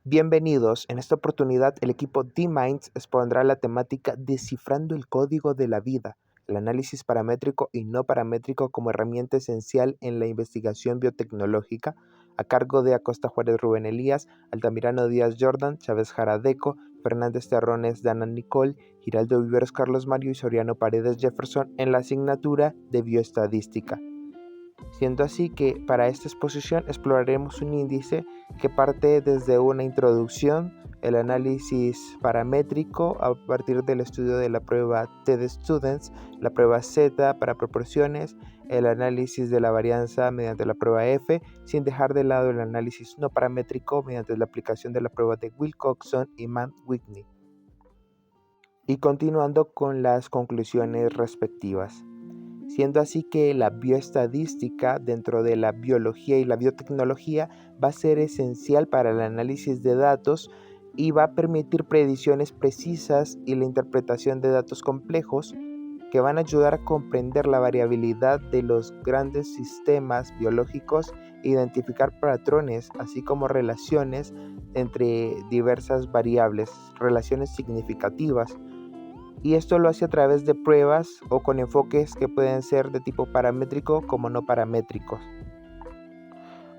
Bienvenidos, en esta oportunidad el equipo D-Minds expondrá la temática Descifrando el código de la vida, el análisis paramétrico y no paramétrico como herramienta esencial en la investigación biotecnológica, a cargo de Acosta Juárez Rubén Elías, Altamirano Díaz Jordan, Chávez Jaradeco, Fernández Terrones Dana Nicole, Giraldo Viveros Carlos Mario y Soriano Paredes Jefferson en la asignatura de Bioestadística. Siendo así que para esta exposición exploraremos un índice que parte desde una introducción, el análisis paramétrico a partir del estudio de la prueba T de Students, la prueba Z para proporciones, el análisis de la varianza mediante la prueba F, sin dejar de lado el análisis no paramétrico mediante la aplicación de la prueba de Wilcoxon y Mann-Whitney. Y continuando con las conclusiones respectivas. Siendo así que la bioestadística dentro de la biología y la biotecnología va a ser esencial para el análisis de datos y va a permitir predicciones precisas y la interpretación de datos complejos que van a ayudar a comprender la variabilidad de los grandes sistemas biológicos e identificar patrones, así como relaciones entre diversas variables, relaciones significativas. Y esto lo hace a través de pruebas o con enfoques que pueden ser de tipo paramétrico como no paramétricos.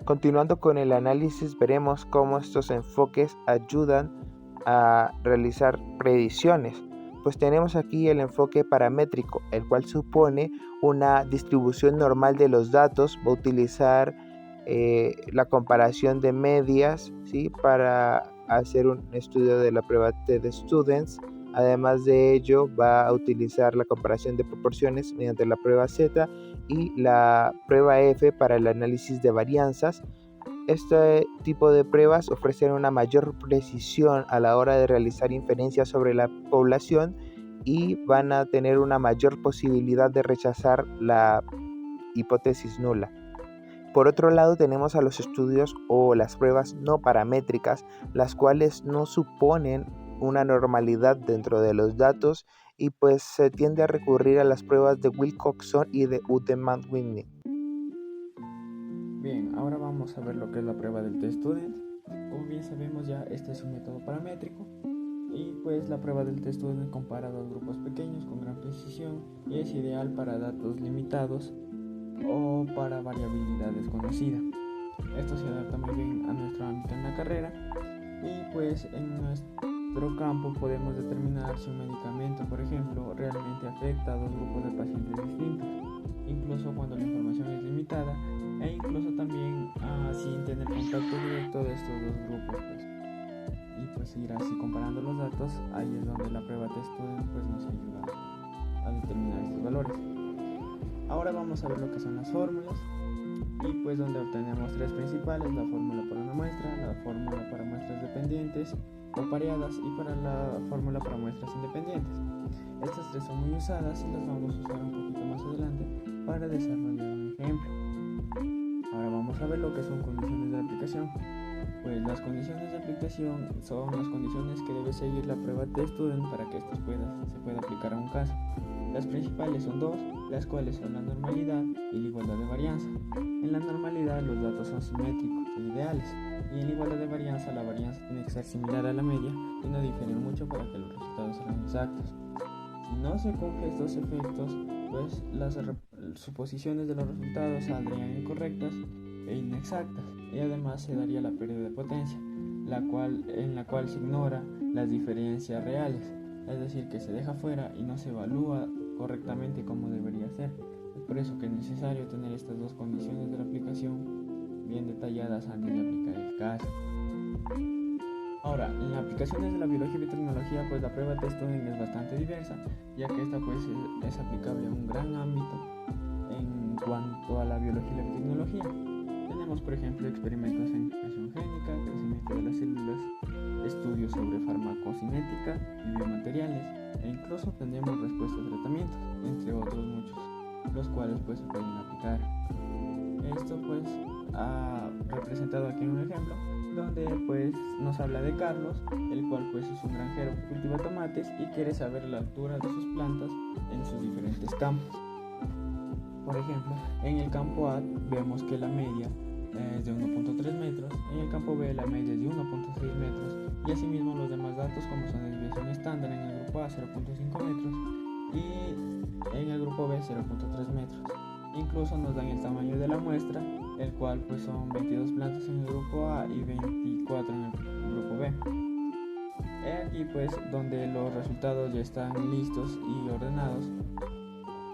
Continuando con el análisis, veremos cómo estos enfoques ayudan a realizar predicciones. Pues tenemos aquí el enfoque paramétrico, el cual supone una distribución normal de los datos. Va a utilizar la comparación de medias, ¿sí?, para hacer un estudio de la prueba T de Students. Además de ello, va a utilizar la comparación de proporciones mediante la prueba Z y la prueba F para el análisis de varianzas. Este tipo de pruebas ofrecen una mayor precisión a la hora de realizar inferencias sobre la población y van a tener una mayor posibilidad de rechazar la hipótesis nula. Por otro lado, tenemos a los estudios o las pruebas no paramétricas, las cuales no suponen una normalidad dentro de los datos y pues se tiende a recurrir a las pruebas de Wilcoxon y de Mann-Whitney. Bien, ahora vamos a ver lo que es la prueba del T-Student. Como bien sabemos ya, este es un método paramétrico y pues la prueba del T-Student compara dos grupos pequeños con gran precisión y es ideal para datos limitados o para variabilidad desconocida. Esto se adapta muy bien a nuestro ámbito en la carrera y pues en nuestro campo podemos determinar si un medicamento, por ejemplo, realmente afecta a dos grupos de pacientes distintos, incluso cuando la información es limitada e incluso también sin tener contacto directo de estos dos grupos, y pues ir así comparando los datos. Ahí es donde la prueba T-Student pues nos ayuda a determinar estos valores. Ahora vamos a ver lo que son las fórmulas y pues donde obtenemos tres principales: la fórmula para una muestra, la fórmula para muestras dependientes o pareadas y para la fórmula para muestras independientes. Estas tres son muy usadas y las vamos a usar un poquito más adelante para desarrollar un ejemplo. Ahora vamos a ver lo que son condiciones de aplicación. Pues las condiciones de aplicación son las condiciones que debe seguir la prueba T-Student para que se pueda aplicar a un caso. Las principales son dos, las cuales son la normalidad y la igualdad de varianza. En la normalidad los datos son simétricos e ideales, y en la igualdad de varianza la varianza tiene que ser similar a la media y no diferir mucho para que los resultados sean exactos. Si no se cumplen estos efectos, pues las suposiciones de los resultados saldrían incorrectas e inexactas, y además se daría la pérdida de potencia, en la cual se ignora las diferencias reales, es decir, que se deja fuera y no se evalúa correctamente como debería ser. Es por eso que es necesario tener estas dos condiciones de la aplicación bien detalladas antes de aplicar el caso. Ahora, en las aplicaciones de la biología y biotecnología, pues la prueba T-Student es bastante diversa, ya que esta pues es aplicable a un gran ámbito en cuanto a la biología y la biotecnología. Tenemos, por ejemplo, experimentos en expresión génica, crecimiento de las células, estudios sobre farmacocinética y biomateriales, e incluso obtenemos respuestas de tratamientos, entre otros muchos, los cuales pues se pueden aplicar. Esto pues ha representado aquí en un ejemplo donde pues nos habla de Carlos, el cual pues es un granjero que cultiva tomates y quiere saber la altura de sus plantas en sus diferentes campos. Por ejemplo, en el campo A vemos que la media es de 1.3 metros, en el campo B la media es de 1.6 metros y asimismo los demás datos como son desviación estándar en el grupo A 0.5 metros y en el grupo B 0.3 metros. Incluso nos dan el tamaño de la muestra, el cual pues son 22 plantas en el grupo A y 24 en el grupo B. He aquí pues donde los resultados ya están listos y ordenados,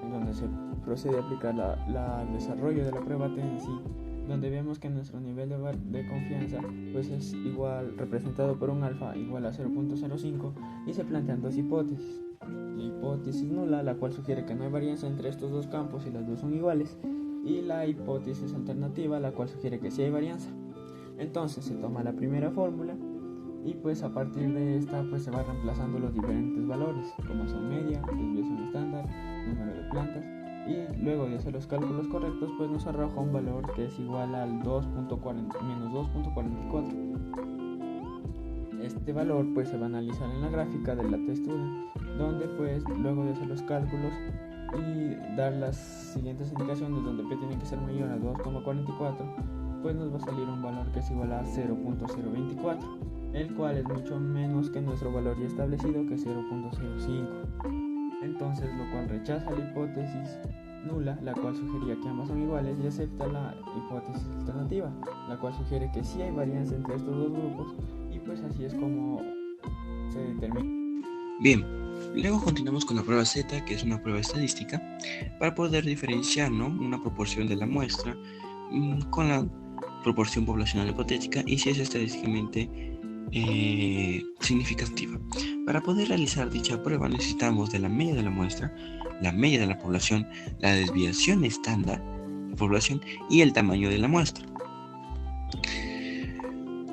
en donde se procede a aplicar el desarrollo de la prueba T en sí, donde vemos que nuestro nivel de confianza pues es igual, representado por un alfa igual a 0.05, y se plantean dos hipótesis. La hipótesis nula, la cual sugiere que no hay varianza entre estos dos campos y las dos son iguales, y la hipótesis alternativa, la cual sugiere que sí hay varianza. Entonces se toma la primera fórmula y pues a partir de esta pues se va reemplazando los diferentes valores, como son media, desviación estándar, número de plantas, y luego de hacer los cálculos correctos pues nos arroja un valor que es igual al menos 2.44. Este valor pues se va a analizar en la gráfica de la TestStudent, donde pues luego de hacer los cálculos y dar las siguientes indicaciones donde P tiene que ser mayor a 2.44, pues nos va a salir un valor que es igual a 0.024, el cual es mucho menos que nuestro valor ya establecido, que es 0.05. Entonces, lo cual rechaza la hipótesis nula, la cual sugería que ambas son iguales, y acepta la hipótesis alternativa, la cual sugiere que sí hay varianza entre estos dos grupos, y pues así es como se determina. Bien, luego continuamos con la prueba Z, que es una prueba estadística, para poder diferenciar, ¿no?, una proporción de la muestra con la proporción poblacional hipotética y si es estadísticamente significativa. Para poder realizar dicha prueba necesitamos de la media de la muestra, la media de la población, la desviación estándar de población y el tamaño de la muestra.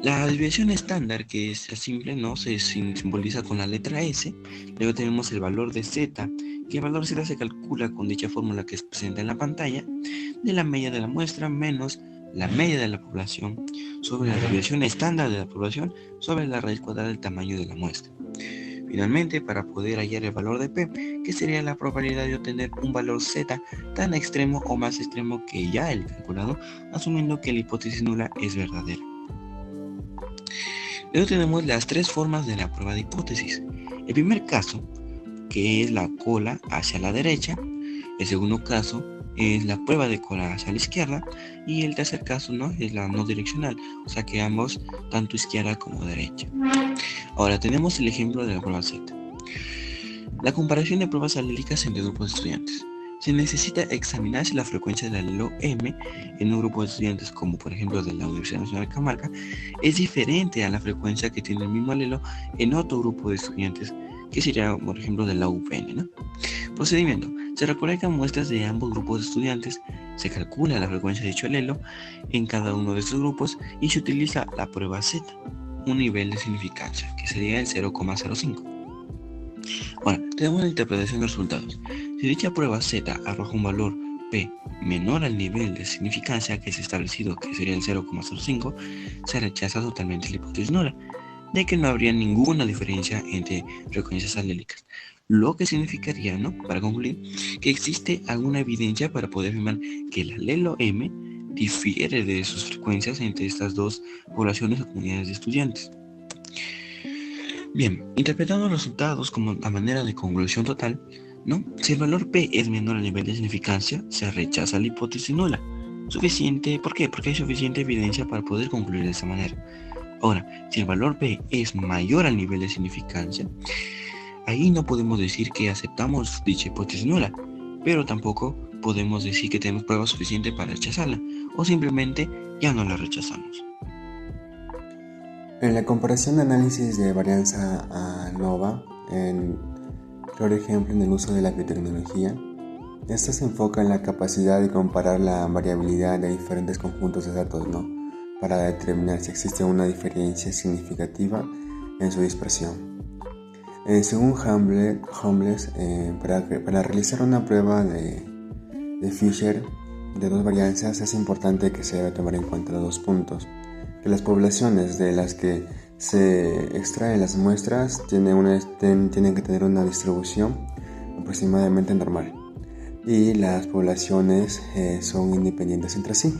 La desviación estándar, que es simple, ¿no?, se simboliza con la letra S. Luego tenemos el valor de Z, que el valor Z se calcula con dicha fórmula que se presenta en la pantalla, de la media de la muestra menos la media de la población sobre la desviación estándar de la población sobre la raíz cuadrada del tamaño de la muestra. Finalmente, para poder hallar el valor de P, que sería la probabilidad de obtener un valor Z tan extremo o más extremo que ya el calculado, asumiendo que la hipótesis nula es verdadera. Luego tenemos las tres formas de la prueba de hipótesis. El primer caso, que es la cola hacia la derecha. El segundo caso es la prueba de cola hacia la izquierda. Y el tercer caso, ¿no?, es la no direccional, o sea que ambos, tanto izquierda como derecha. Ahora tenemos el ejemplo de la prueba Z. La comparación de pruebas alélicas entre grupos de estudiantes. Se necesita examinar si la frecuencia del alelo M en un grupo de estudiantes, como por ejemplo de la Universidad Nacional de Cajamarca, es diferente a la frecuencia que tiene el mismo alelo en otro grupo de estudiantes, que sería por ejemplo de la UPN, ¿no? Procedimiento. Se recolectan muestras de ambos grupos de estudiantes, se calcula la frecuencia de dicho alelo en cada uno de estos grupos y se utiliza la prueba Z, un nivel de significancia, que sería el 0,05. Ahora, tenemos la interpretación de resultados. Si dicha prueba Z arroja un valor P menor al nivel de significancia que se ha establecido, que sería el 0,05, se rechaza totalmente la hipótesis nula, de que no habría ninguna diferencia entre frecuencias alélicas. Lo que significaría, ¿no?, para concluir, que existe alguna evidencia para poder afirmar que el alelo M difiere de sus frecuencias entre estas dos poblaciones o comunidades de estudiantes. Bien, interpretando los resultados como a manera de conclusión total, ¿no?, si el valor P es menor al nivel de significancia, se rechaza la hipótesis nula. Suficiente, ¿por qué? Porque hay suficiente evidencia para poder concluir de esta manera. Ahora, si el valor P es mayor al nivel de significancia, ahí no podemos decir que aceptamos dicha hipótesis nula, pero tampoco podemos decir que tenemos prueba suficiente para rechazarla, o simplemente ya no la rechazamos. En la comparación de análisis de varianza ANOVA, en claro ejemplo en el uso de la biotecnología, esta se enfoca en la capacidad de comparar la variabilidad de diferentes conjuntos de datos, ¿no?, para determinar si existe una diferencia significativa en su dispersión. Según Humbles, para realizar una prueba de Fisher de dos varianzas es importante que se debe tomar en cuenta los dos puntos: que las poblaciones de las que se extraen las muestras tienen que tener una distribución aproximadamente normal, y las poblaciones son independientes entre sí.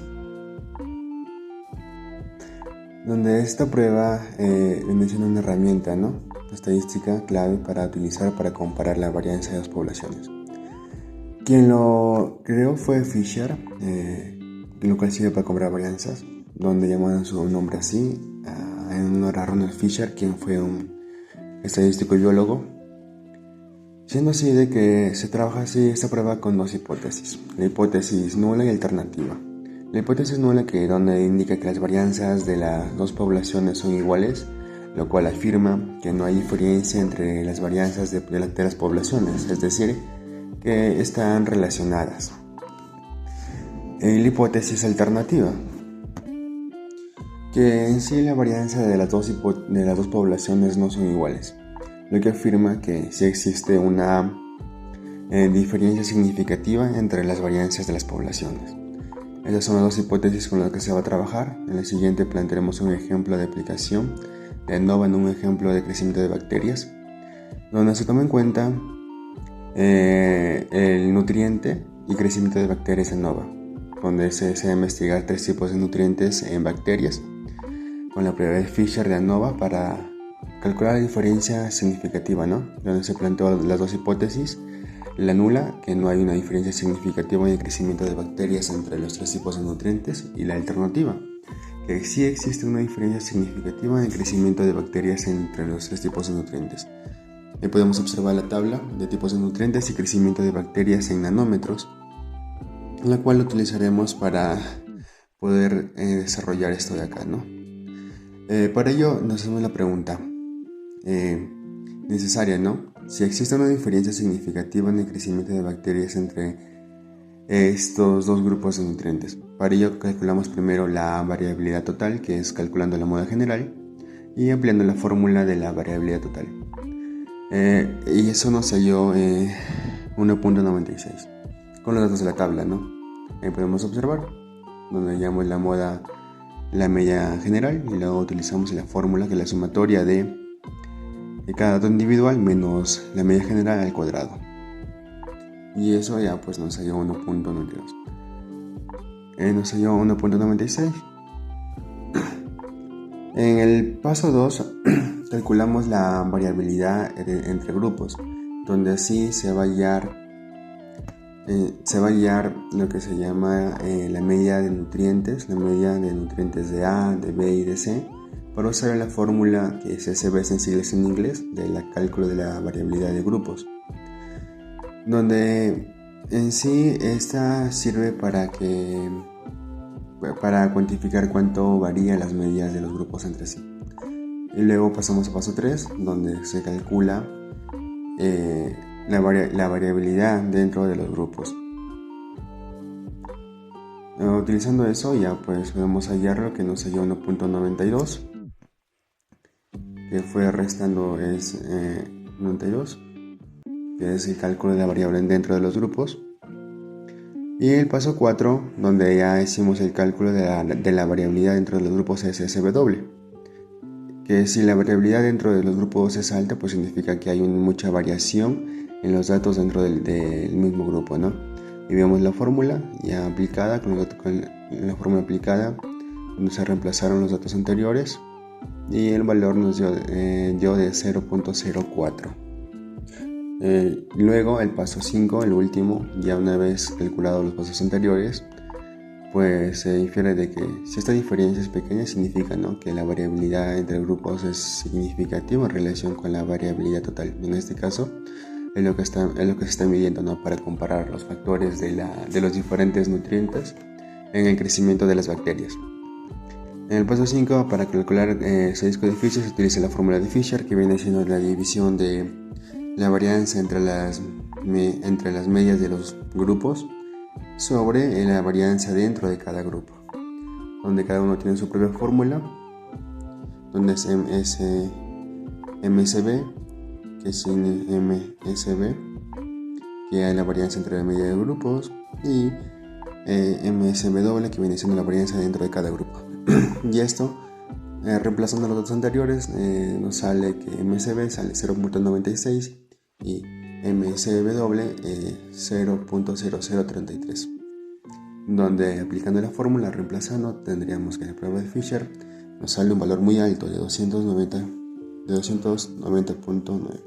donde esta prueba viene siendo una herramienta, ¿no?, estadística clave para utilizar para comparar la varianza de dos poblaciones. Quien lo creó fue Fisher, lo cual sirve para comparar varianzas, donde llaman su nombre así en honor a Ronald Fisher, quien fue un estadístico y biólogo, siendo así de que se trabaja así esta prueba con dos hipótesis: la hipótesis nula y alternativa. La hipótesis nula, que donde indica que las varianzas de las dos poblaciones son iguales, lo cual afirma que no hay diferencia entre las varianzas de las poblaciones, es decir, que están relacionadas. La hipótesis alternativa, que en sí la varianza de las dos poblaciones no son iguales, lo que afirma que sí existe una diferencia significativa entre las varianzas de las poblaciones. Esas son las dos hipótesis con las que se va a trabajar. En el siguiente plantearemos un ejemplo de aplicación de ANOVA en un ejemplo de crecimiento de bacterias, donde se toma en cuenta el nutriente y crecimiento de bacterias ANOVA, donde se desea investigar tres tipos de nutrientes en bacterias, con la prueba de Fisher de ANOVA para calcular la diferencia significativa, ¿no?, donde se planteó las dos hipótesis: la nula, que no hay una diferencia significativa en el crecimiento de bacterias entre los tres tipos de nutrientes, y la alternativa, que sí existe una diferencia significativa en el crecimiento de bacterias entre los tres tipos de nutrientes. Ahí podemos observar la tabla de tipos de nutrientes y crecimiento de bacterias en nanómetros, la cual utilizaremos para poder desarrollar esto de acá, ¿no? Para ello nos hacemos la pregunta necesaria, ¿no? Si existe una diferencia significativa en el crecimiento de bacterias entre estos dos grupos de nutrientes. Para ello calculamos primero la variabilidad total, que es calculando la moda general y ampliando la fórmula de la variabilidad total. Y eso nos salió 1.96 con los datos de la tabla, ¿no? Ahí podemos observar donde hallamos la moda, la media general, y luego utilizamos la fórmula, que es la sumatoria de cada dato individual menos la media general al cuadrado, y eso ya pues nos salió 1.92. Nos salió 1.96. En el paso 2 calculamos la variabilidad entre grupos, donde así se va a hallar lo que se llama la media de nutrientes, de A, de B y de C, para usar la fórmula que es SB en siglas en inglés, del cálculo de la variabilidad de grupos, donde en sí esta sirve para cuantificar cuánto varían las medidas de los grupos entre sí. Y luego pasamos a paso 3, donde se calcula la variabilidad dentro de los grupos. Utilizando eso ya pues podemos hallar lo que nos salió 1.92, que fue restando es 92, que es el cálculo de la variable dentro de los grupos. Y el paso 4, donde ya hicimos el cálculo de la variabilidad dentro de los grupos, es SW, que si la variabilidad dentro de los grupos es alta, pues significa que hay mucha variación en los datos dentro del mismo grupo, ¿no? Y vemos la fórmula ya aplicada, con la fórmula aplicada, donde se reemplazaron los datos anteriores, y el valor nos dio de 0.04. Luego el paso 5, el último, ya una vez calculados los pasos anteriores, pues se infiere de que si esta diferencia es pequeña, significa, ¿no?, que la variabilidad entre grupos es significativa en relación con la variabilidad total. En este caso es lo que se está midiendo, ¿no?, para comparar los factores de los diferentes nutrientes en el crecimiento de las bacterias. En el paso 5, para calcular estadístico de Fisher, se utiliza la fórmula de Fisher, que viene siendo la división de la varianza entre las medias de los grupos sobre la varianza dentro de cada grupo, donde cada uno tiene su propia fórmula, donde es MSB, que es MSB, que es la varianza entre la media de grupos, y MSB, que viene siendo la varianza dentro de cada grupo. Y esto, reemplazando los datos anteriores, nos sale que MSB sale 0.96 y MSW 0.0033, donde aplicando la fórmula, reemplazando, tendríamos que la prueba de Fisher nos sale un valor muy alto de 290.9.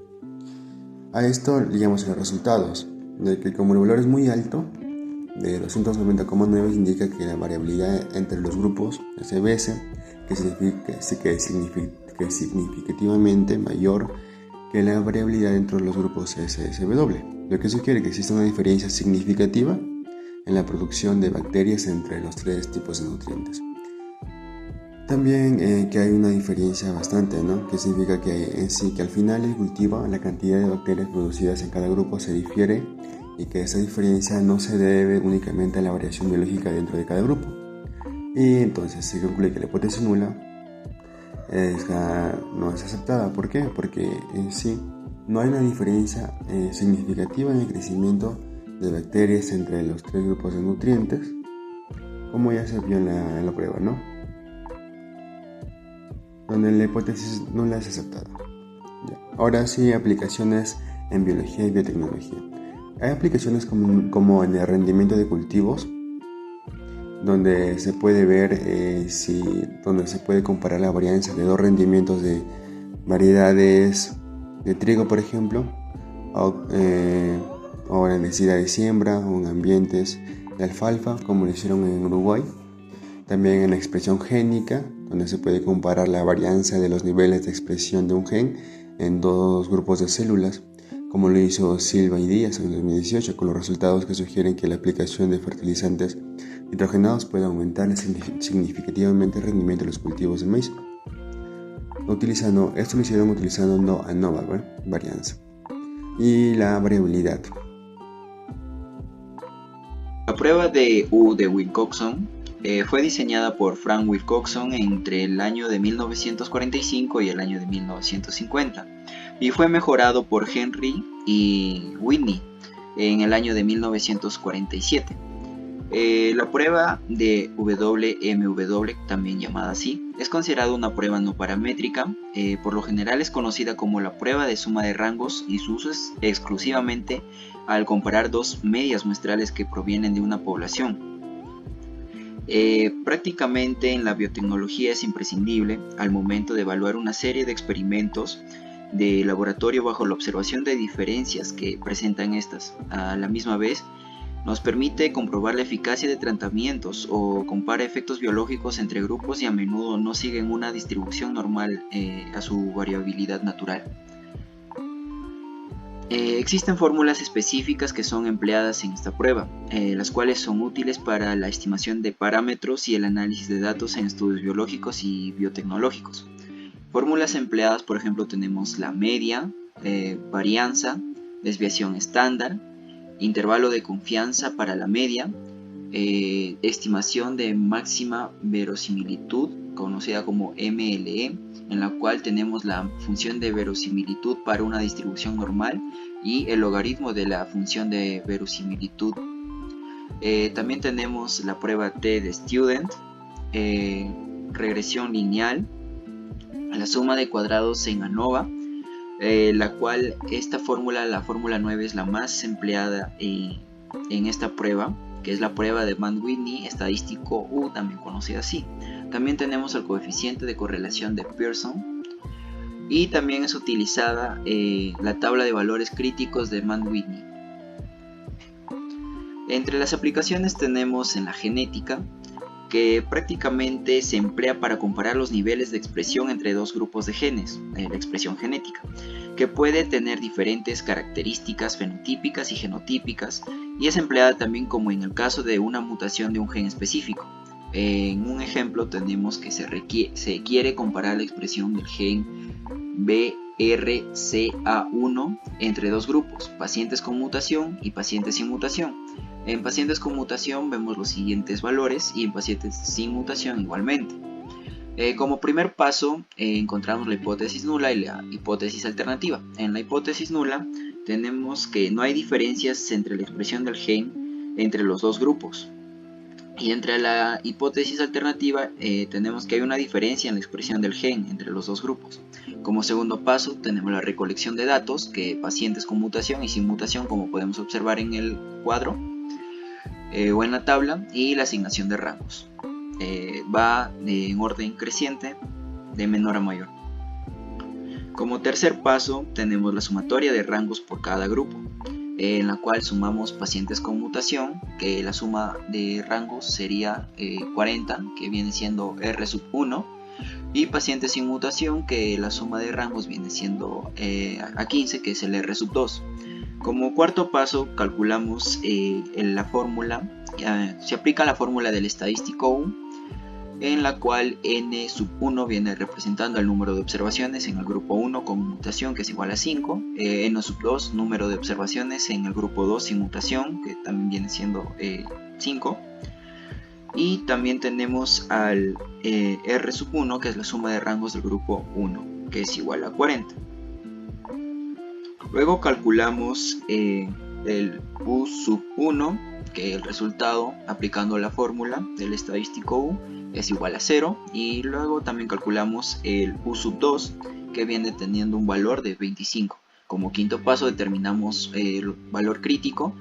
A esto ligamos los resultados, de que como el valor es muy alto, de 290,9 indica que la variabilidad entre los grupos SBS que es significativamente mayor que la variabilidad entre los grupos SSW, lo que sugiere que existe una diferencia significativa en la producción de bacterias entre los tres tipos de nutrientes. También que hay una diferencia bastante, ¿no? Que significa que al final el cultivo, la cantidad de bacterias producidas en cada grupo se difiere y que esa diferencia no se debe únicamente a la variación biológica dentro de cada grupo. Y entonces se concluye que la hipótesis nula no es aceptada. ¿Por qué? Porque en sí no hay una diferencia significativa en el crecimiento de bacterias entre los tres grupos de nutrientes, como ya se vio en la prueba, ¿no? Donde la hipótesis nula es aceptada. Ahora sí, aplicaciones en biología y biotecnología. Hay aplicaciones como en el rendimiento de cultivos, donde se puede ver donde se puede comparar la varianza de dos rendimientos de variedades de trigo, por ejemplo, o en densidad de siembra o en ambientes de alfalfa, como lo hicieron en Uruguay. También en la expresión génica, donde se puede comparar la varianza de los niveles de expresión de un gen en dos grupos de células, como lo hizo Silva y Díaz en 2018, con los resultados que sugieren que la aplicación de fertilizantes nitrogenados puede aumentar significativamente el rendimiento de los cultivos de maíz. Esto lo hicieron utilizando ANOVA, varianza, y la variabilidad. La prueba de U de Wilcoxon fue diseñada por Frank Wilcoxon entre el año de 1945 y el año de 1950 y fue mejorado por Henry y Whitney en el año de 1947. La prueba de WMW, también llamada así, es considerada una prueba no paramétrica. Por lo general es conocida como la prueba de suma de rangos y su uso es exclusivamente al comparar dos medias muestrales que provienen de una población. Prácticamente en la biotecnología es imprescindible al momento de evaluar una serie de experimentos de laboratorio bajo la observación de diferencias que presentan estas. A la misma vez, nos permite comprobar la eficacia de tratamientos o compara efectos biológicos entre grupos y a menudo no siguen una distribución normal a su variabilidad natural. Existen fórmulas específicas que son empleadas en esta prueba, las cuales son útiles para la estimación de parámetros y el análisis de datos en estudios biológicos y biotecnológicos. Fórmulas empleadas, por ejemplo, tenemos la media, varianza, desviación estándar, intervalo de confianza para la media, estimación de máxima verosimilitud, conocida como MLE, en la cual tenemos la función de verosimilitud para una distribución normal y el logaritmo de la función de verosimilitud. También tenemos la prueba T de Student, regresión lineal, la suma de cuadrados en ANOVA, la cual la fórmula 9 es la más empleada en esta prueba, que es la prueba de Mann-Whitney estadístico U, también conocida así. También tenemos el coeficiente de correlación de Pearson y también es utilizada la tabla de valores críticos de Mann-Whitney. Entre las aplicaciones tenemos en la genética, que prácticamente se emplea para comparar los niveles de expresión entre dos grupos de genes, la expresión genética, que puede tener diferentes características fenotípicas y genotípicas, y es empleada también como en el caso de una mutación de un gen específico. En un ejemplo tenemos que se quiere comparar la expresión del gen BRCA1 entre dos grupos, pacientes con mutación y pacientes sin mutación. En pacientes con mutación vemos los siguientes valores y en pacientes sin mutación igualmente. Como primer paso encontramos la hipótesis nula y la hipótesis alternativa. En la hipótesis nula tenemos que no hay diferencias entre la expresión del gen entre los dos grupos. Y entre la hipótesis alternativa tenemos que hay una diferencia en la expresión del gen entre los dos grupos. Como segundo paso tenemos la recolección de datos, que pacientes con mutación y sin mutación, como podemos observar en el cuadro o en la tabla, y la asignación de rangos. va en orden creciente de menor a mayor. Como tercer paso tenemos la sumatoria de rangos por cada grupo, en la cual sumamos pacientes con mutación, que la suma de rangos sería 40, que viene siendo R sub 1, y pacientes sin mutación, que la suma de rangos viene siendo a 15, que es el R sub 2. Como cuarto paso calculamos la fórmula, se aplica la fórmula del estadístico U, en la cual n sub 1 viene representando el número de observaciones en el grupo 1 con mutación, que es igual a 5, n sub 2 número de observaciones en el grupo 2 sin mutación, que también viene siendo 5, y también tenemos al R sub 1, que es la suma de rangos del grupo 1, que es igual a 40. Luego calculamos el U sub 1, que el resultado aplicando la fórmula del estadístico U es igual a 0, y luego también calculamos el U sub 2, que viene teniendo un valor de 25. Como quinto paso determinamos el valor crítico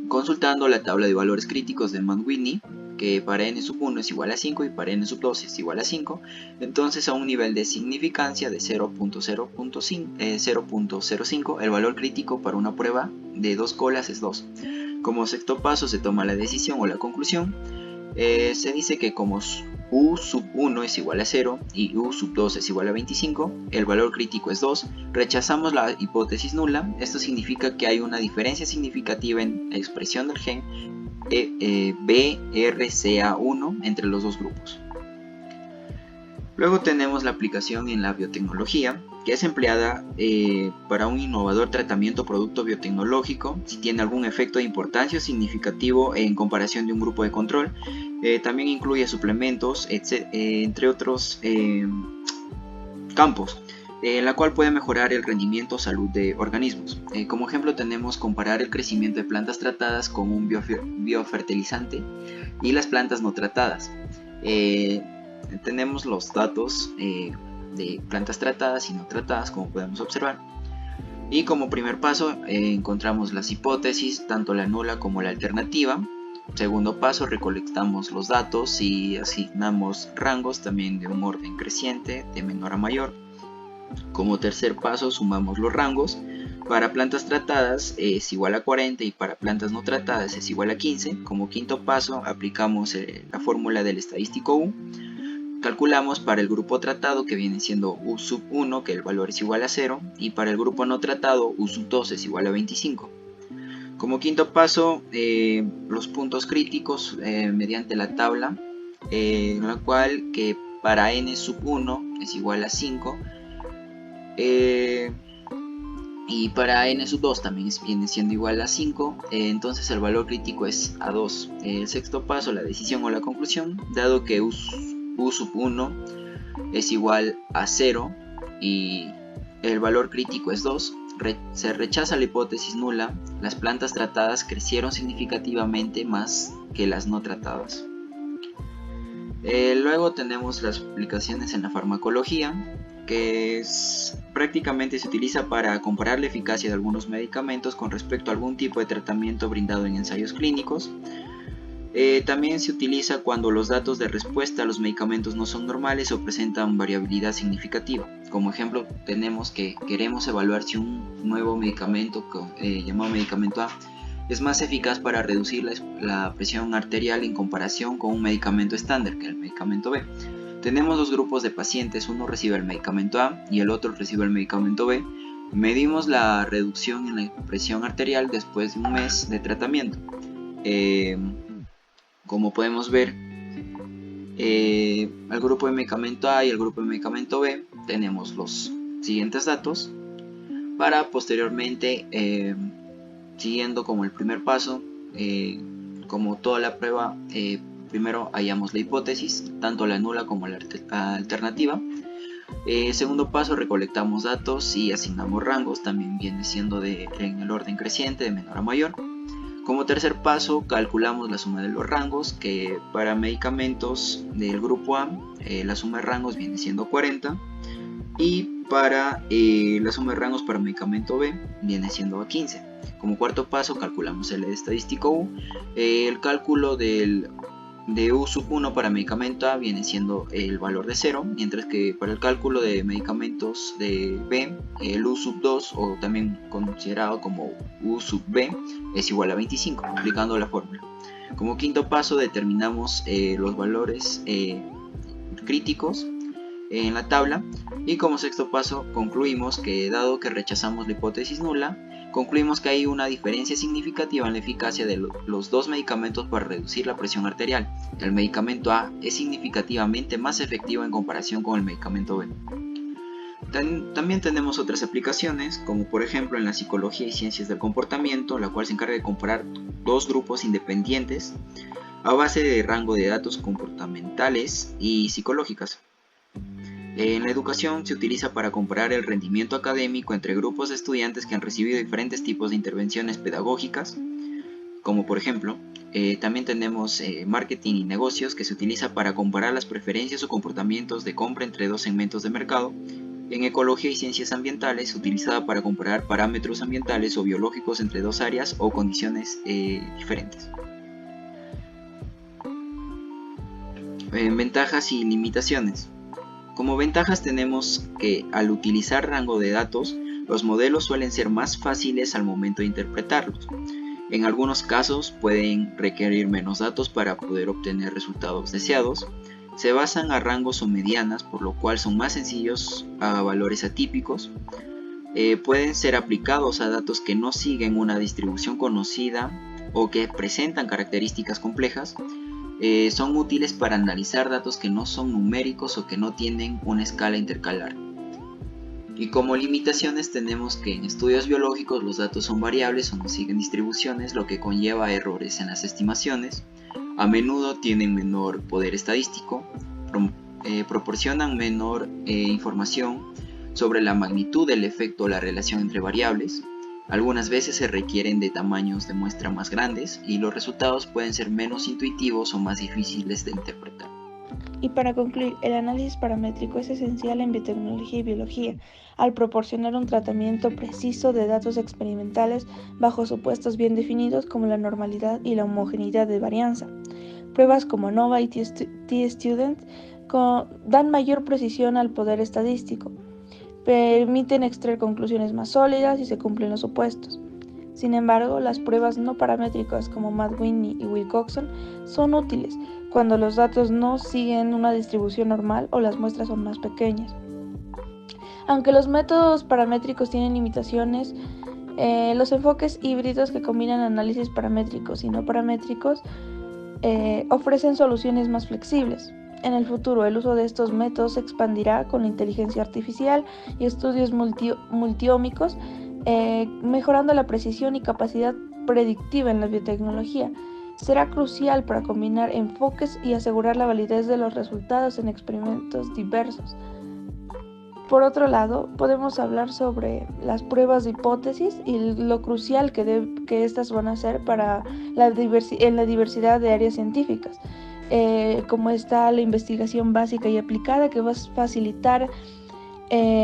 consultando la tabla de valores críticos de Mann-Whitney, que para n sub 1 es igual a 5 y para n sub 2 es igual a 5, entonces a un nivel de significancia de 0.05 el valor crítico para una prueba de 2 colas es 2. Como sexto paso se toma la decisión o la conclusión. Se dice que como U sub 1 es igual a 0 y U sub 2 es igual a 25, el valor crítico es 2, rechazamos la hipótesis nula. Esto significa que hay una diferencia significativa en la expresión del gen BRCA1 entre los dos grupos. Luego tenemos la aplicación en la biotecnología, que es empleada para un innovador tratamiento o producto biotecnológico si tiene algún efecto de importancia o significativo en comparación de un grupo de control. También incluye suplementos, entre otros campos, en la cual puede mejorar el rendimiento o salud de organismos. Como ejemplo tenemos comparar el crecimiento de plantas tratadas con un biofertilizante y las plantas no tratadas. Tenemos los datos de plantas tratadas y no tratadas, como podemos observar. Y como primer paso encontramos las hipótesis, tanto la nula como la alternativa. Segundo paso, recolectamos los datos y asignamos rangos también de un orden creciente de menor a mayor. Como tercer paso, sumamos los rangos. Para plantas tratadas es igual a 40 y para plantas no tratadas es igual a 15. Como quinto paso, aplicamos la fórmula del estadístico U. Calculamos para el grupo tratado, que viene siendo U sub 1, que el valor es igual a 0, y para el grupo no tratado U sub 2 es igual a 25. Como quinto paso, los puntos críticos mediante la tabla, en la cual que para n sub 1 es igual a 5, y para n sub 2 también viene siendo igual a 5, entonces el valor crítico es a 2. El sexto paso, la decisión o la conclusión, dado que U sub 1 es igual a 0 y el valor crítico es 2, se rechaza la hipótesis nula. Las plantas tratadas crecieron significativamente más que las no tratadas. Luego tenemos las aplicaciones en la farmacología, que prácticamente se utiliza para comparar la eficacia de algunos medicamentos con respecto a algún tipo de tratamiento brindado en ensayos clínicos. También se utiliza cuando los datos de respuesta a los medicamentos no son normales o presentan variabilidad significativa. Como ejemplo tenemos que queremos evaluar si un nuevo medicamento llamado medicamento A es más eficaz para reducir la presión arterial en comparación con un medicamento estándar, que el medicamento B. Tenemos dos grupos de pacientes, uno recibe el medicamento A y el otro recibe el medicamento B. Medimos la reducción en la presión arterial después de un mes de tratamiento. Como podemos ver, al grupo de medicamento A y el grupo de medicamento B tenemos los siguientes datos para posteriormente, siguiendo como el primer paso, como toda la prueba, primero hallamos la hipótesis, tanto la nula como la alternativa. Segundo paso, recolectamos datos y asignamos rangos, también viene siendo en el orden creciente de menor a mayor. Como tercer paso, calculamos la suma de los rangos, que para medicamentos del grupo A la suma de rangos viene siendo 40 y para la suma de rangos para medicamento B viene siendo a 15. Como cuarto paso, calculamos el estadístico U. El cálculo del de U sub 1 para medicamento A viene siendo el valor de 0, mientras que para el cálculo de medicamentos de B, el U sub 2, o también considerado como U sub B, es igual a 25, aplicando la fórmula. Como quinto paso determinamos los valores críticos en la tabla, y como sexto paso concluimos que, dado que rechazamos la hipótesis nula, concluimos que hay una diferencia significativa en la eficacia de los dos medicamentos para reducir la presión arterial. El medicamento A es significativamente más efectivo en comparación con el medicamento B. También tenemos otras aplicaciones, como por ejemplo en la psicología y ciencias del comportamiento, la cual se encarga de comparar dos grupos independientes a base de rango de datos comportamentales y psicológicas. En la educación se utiliza para comparar el rendimiento académico entre grupos de estudiantes que han recibido diferentes tipos de intervenciones pedagógicas, como por ejemplo, también tenemos marketing y negocios, que se utiliza para comparar las preferencias o comportamientos de compra entre dos segmentos de mercado. En ecología y ciencias ambientales se utiliza para comparar parámetros ambientales o biológicos entre dos áreas o condiciones diferentes. Ventajas y limitaciones. Como ventajas tenemos que al utilizar rango de datos, los modelos suelen ser más fáciles al momento de interpretarlos. En algunos casos pueden requerir menos datos para poder obtener resultados deseados. Se basan a rangos o medianas, por lo cual son más sencillos a valores atípicos. Pueden ser aplicados a datos que no siguen una distribución conocida o que presentan características complejas. Son útiles para analizar datos que no son numéricos o que no tienen una escala intercalar. Y como limitaciones tenemos que en estudios biológicos los datos son variables o no siguen distribuciones, lo que conlleva errores en las estimaciones. A menudo tienen menor poder estadístico, proporcionan menor información sobre la magnitud del efecto o la relación entre variables. Algunas veces se requieren de tamaños de muestra más grandes y los resultados pueden ser menos intuitivos o más difíciles de interpretar. Y para concluir, el análisis paramétrico es esencial en biotecnología y biología, al proporcionar un tratamiento preciso de datos experimentales bajo supuestos bien definidos como la normalidad y la homogeneidad de varianza. Pruebas como ANOVA y T-Student dan mayor precisión al poder estadístico, permiten extraer conclusiones más sólidas y se cumplen los supuestos. Sin embargo, las pruebas no paramétricas como Matt-Whitney y Wilcoxon son útiles cuando los datos no siguen una distribución normal o las muestras son más pequeñas. Aunque los métodos paramétricos tienen limitaciones, los enfoques híbridos que combinan análisis paramétricos y no paramétricos ofrecen soluciones más flexibles. En el futuro, el uso de estos métodos se expandirá con la inteligencia artificial y estudios multiómicos, mejorando la precisión y capacidad predictiva en la biotecnología. Será crucial para combinar enfoques y asegurar la validez de los resultados en experimentos diversos. Por otro lado, podemos hablar sobre las pruebas de hipótesis y lo crucial que estas van a ser para en la diversidad de áreas científicas. Como está la investigación básica y aplicada, que va a facilitar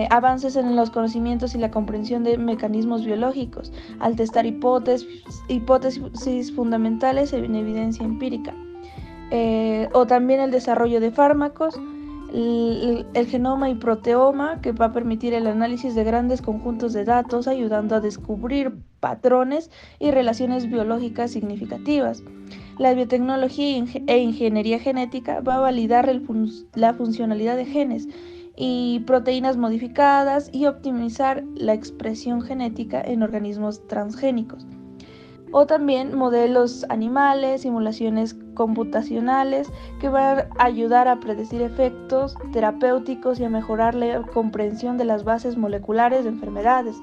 avances en los conocimientos y la comprensión de mecanismos biológicos al testar hipótesis fundamentales en evidencia empírica, o también el desarrollo de fármacos, el genoma y proteoma, que va a permitir el análisis de grandes conjuntos de datos, ayudando a descubrir patrones y relaciones biológicas significativas. La biotecnología e ingeniería genética va a validar la funcionalidad de genes y proteínas modificadas y optimizar la expresión genética en organismos transgénicos. O también modelos animales, simulaciones computacionales que van a ayudar a predecir efectos terapéuticos y a mejorar la comprensión de las bases moleculares de enfermedades.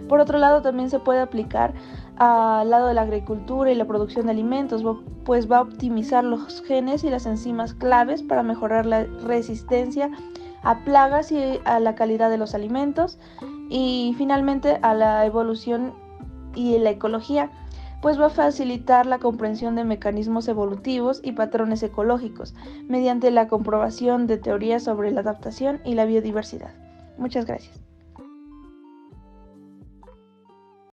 Por otro lado, también se puede aplicar al lado de la agricultura y la producción de alimentos, pues va a optimizar los genes y las enzimas claves para mejorar la resistencia a plagas y a la calidad de los alimentos. Y finalmente a la evolución y la ecología, pues va a facilitar la comprensión de mecanismos evolutivos y patrones ecológicos mediante la comprobación de teorías sobre la adaptación y la biodiversidad. Muchas gracias.